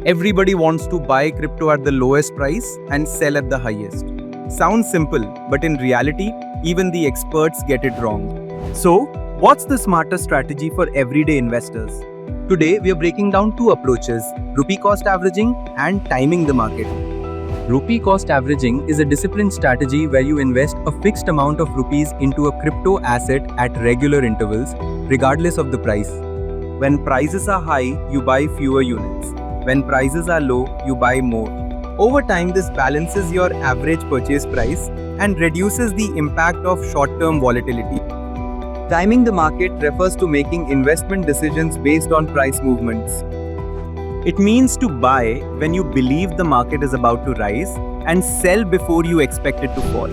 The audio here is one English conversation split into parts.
Everybody wants to buy crypto at the lowest price and sell at the highest. Sounds simple, but in reality, even the experts get it wrong. So, what's the smarter strategy for everyday investors? Today, we are breaking down two approaches: rupee cost averaging and timing the market. Rupee cost averaging is a disciplined strategy where you invest a fixed amount of rupees into a crypto asset at regular intervals, regardless of the price. When prices are high, you buy fewer units. When prices are low, you buy more. Over time, this balances your average purchase price and reduces the impact of short-term volatility. Timing the market refers to making investment decisions based on price movements. It means to buy when you believe the market is about to rise and sell before you expect it to fall.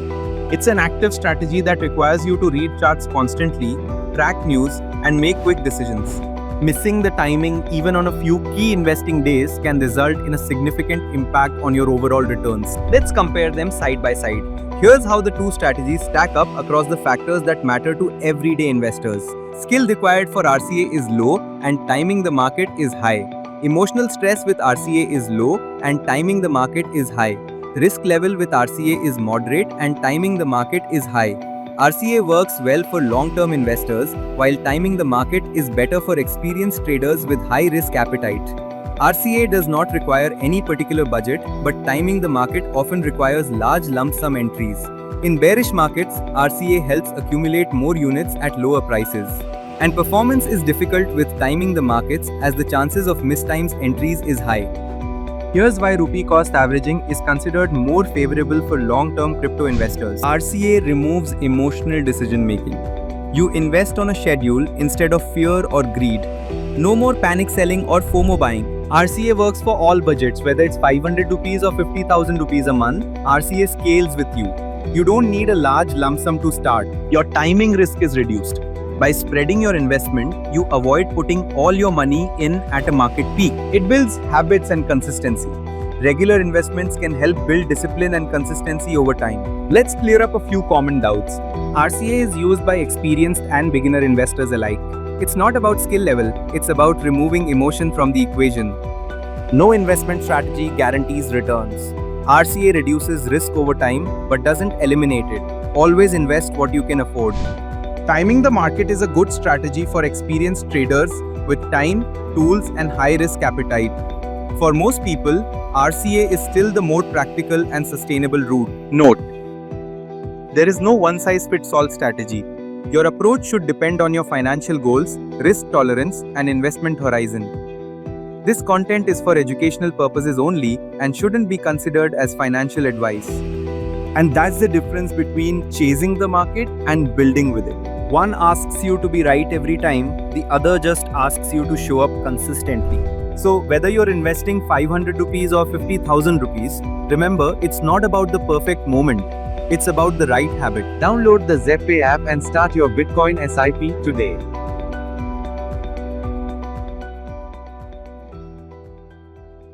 It's an active strategy that requires you to read charts constantly, track news, and make quick decisions. Missing the timing even on a few key investing days can result in a significant impact on your overall returns. Let's compare them side by side. Here's how the two strategies stack up across the factors that matter to everyday investors. Skill required for RCA is low and timing the market is high. Emotional stress with RCA is low and timing the market is high. Risk level with RCA is moderate and timing the market is high. RCA works well for long-term investors, while timing the market is better for experienced traders with high risk appetite. RCA does not require any particular budget, but timing the market often requires large lump sum entries. In bearish markets, RCA helps accumulate more units at lower prices. And performance is difficult with timing the markets as the chances of mistimed entries is high. Here's why rupee cost averaging is considered more favorable for long-term crypto investors. RCA removes emotional decision making. You invest on a schedule instead of fear or greed. No more panic selling or FOMO buying. RCA works for all budgets, whether it's 500 rupees or 50,000 rupees a month. RCA scales with you. You don't need a large lump sum to start. Your timing risk is reduced. By spreading your investment, you avoid putting all your money in at a market peak. It builds habits and consistency. Regular investments can help build discipline and consistency over time. Let's clear up a few common doubts. RCA is used by experienced and beginner investors alike. It's not about skill level, it's about removing emotion from the equation. No investment strategy guarantees returns. RCA reduces risk over time but doesn't eliminate it. Always invest what you can afford. Timing the market is a good strategy for experienced traders with time, tools, and high-risk appetite. For most people, RCA is still the more practical and sustainable route. Note: there is no one-size-fits-all strategy. Your approach should depend on your financial goals, risk tolerance, and investment horizon. This content is for educational purposes only and shouldn't be considered as financial advice. And that's the difference between chasing the market and building with it. One asks you to be right every time, the other just asks you to show up consistently. So whether you're investing 500 rupees or 50,000 rupees, remember, it's not about the perfect moment. It's about the right habit. Download the Zeppay app and start your Bitcoin SIP today.